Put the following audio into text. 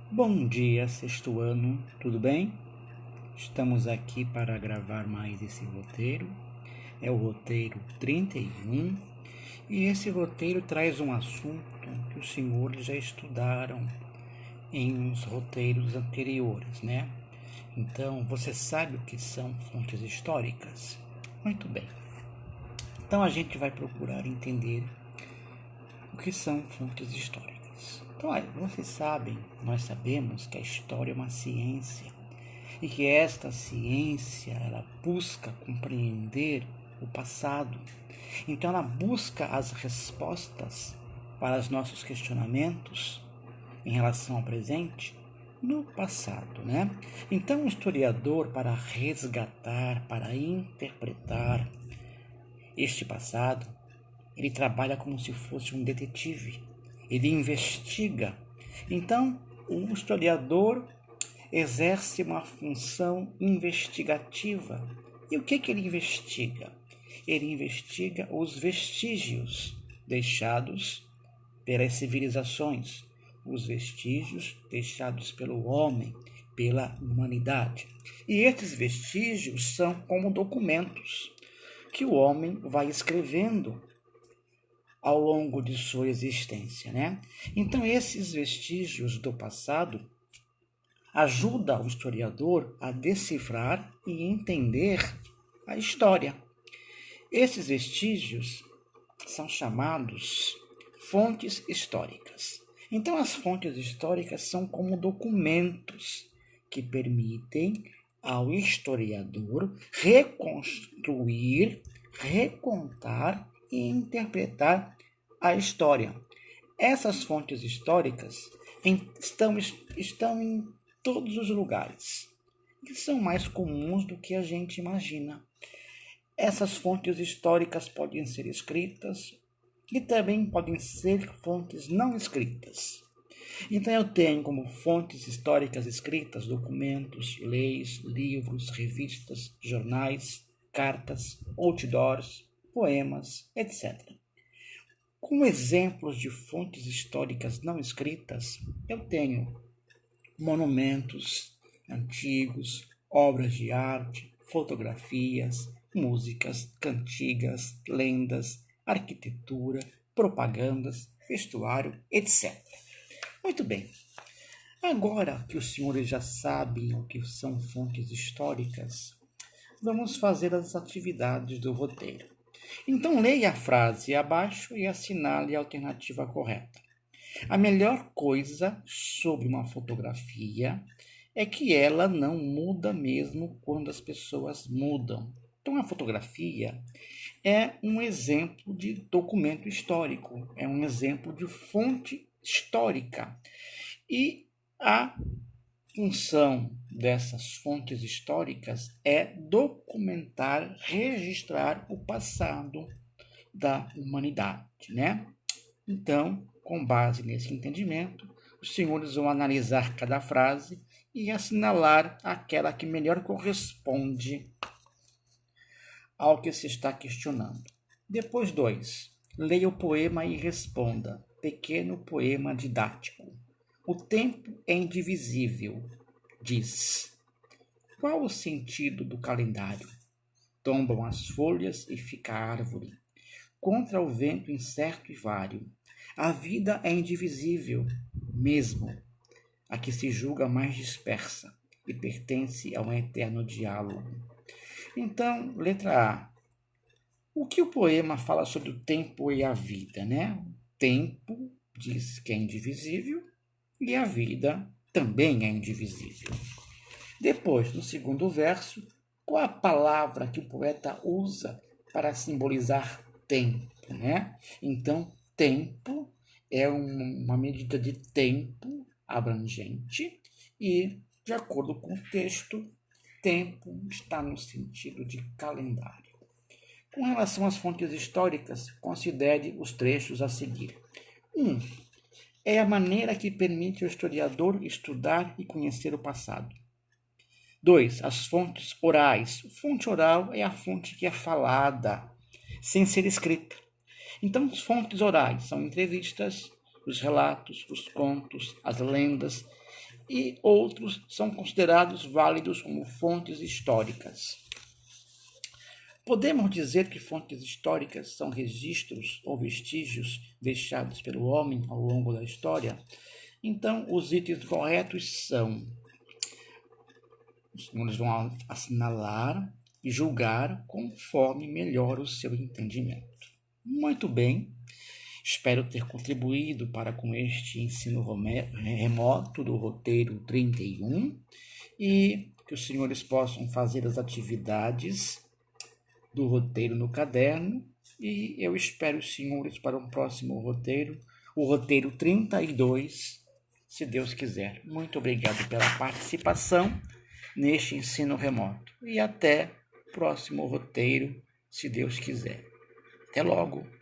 Bom dia, sexto ano, tudo bem? Estamos aqui para gravar mais esse roteiro. É o roteiro 31 e esse roteiro traz um assunto que os senhores já estudaram em uns roteiros anteriores, né? Então, você sabe o que são fontes históricas? Muito bem. Então, a gente vai procurar entender o que são fontes históricas. Então, vocês sabem, nós sabemos que a história é uma ciência e que esta ciência ela busca compreender o passado. Então ela busca as respostas para os nossos questionamentos em relação ao presente no passado, né? Então o historiador, para resgatar, para interpretar este passado, ele trabalha como se fosse um detetive. Ele investiga. Então o historiador exerce uma função investigativa. E o que ele investiga? Ele investiga os vestígios deixados pelas civilizações, os vestígios deixados pelo homem, pela humanidade. E esses vestígios são como documentos que o homem vai escrevendo ao longo de sua existência, né? Então esses vestígios do passado ajuda o historiador a decifrar e entender a história. Esses vestígios são chamados fontes históricas. Então, as fontes históricas são como documentos que permitem ao historiador reconstruir, recontar e interpretar a história. Essas fontes históricas estão em todos os lugares e são mais comuns do que a gente imagina. Essas fontes históricas podem ser escritas e também podem ser fontes não escritas. Então eu tenho como fontes históricas escritas documentos, leis, livros, revistas, jornais, cartas, outdoors, poemas, etc. Como exemplos de fontes históricas não escritas, eu tenho monumentos antigos, obras de arte, fotografias, músicas, cantigas, lendas, arquitetura, propagandas, vestuário, etc. Muito bem. Agora que os senhores já sabem o que são fontes históricas, vamos fazer as atividades do roteiro. Então leia a frase abaixo e assinale a alternativa correta. A melhor coisa sobre uma fotografia é que ela não muda mesmo quando as pessoas mudam. Então, a fotografia é um exemplo de documento histórico, é um exemplo de fonte histórica. E a função dessas fontes históricas é documentar, registrar o passado da humanidade, né? Então, com base nesse entendimento, os senhores vão analisar cada frase e assinalar aquela que melhor corresponde ao que se está questionando. Depois, 2. Leia o poema e responda. Pequeno poema didático. O tempo é indivisível, diz. Qual o sentido do calendário? Tombam as folhas e fica a árvore. Contra o vento incerto e vário. A vida é indivisível, mesmo a que se julga mais dispersa e pertence a um eterno diálogo. Então, letra A. O que o poema fala sobre o tempo e a vida, né? O tempo diz que é indivisível e a vida também é indivisível. Depois, no segundo verso, qual a palavra que o poeta usa para simbolizar tempo, né? Então, tempo é uma medida de tempo abrangente e, de acordo com o texto, tempo está no sentido de calendário. Com relação às fontes históricas, considere os trechos a seguir. 1. É a maneira que permite ao historiador estudar e conhecer o passado. 2. As fontes orais. Fonte oral é a fonte que é falada, sem ser escrita. Então, as fontes orais são entrevistas, os relatos, os contos, as lendas. e outros são considerados válidos como fontes históricas. Podemos dizer que fontes históricas são registros ou vestígios deixados pelo homem ao longo da história? Então, os itens corretos são: os senhores vão assinalar e julgar conforme melhor o seu entendimento. Muito bem, espero ter contribuído para com este ensino remoto do roteiro 31 e que os senhores possam fazer as atividades do roteiro no caderno, e eu espero os senhores para um próximo roteiro, o roteiro 32, se Deus quiser. Muito obrigado pela participação neste ensino remoto e até o próximo roteiro, se Deus quiser. Até logo!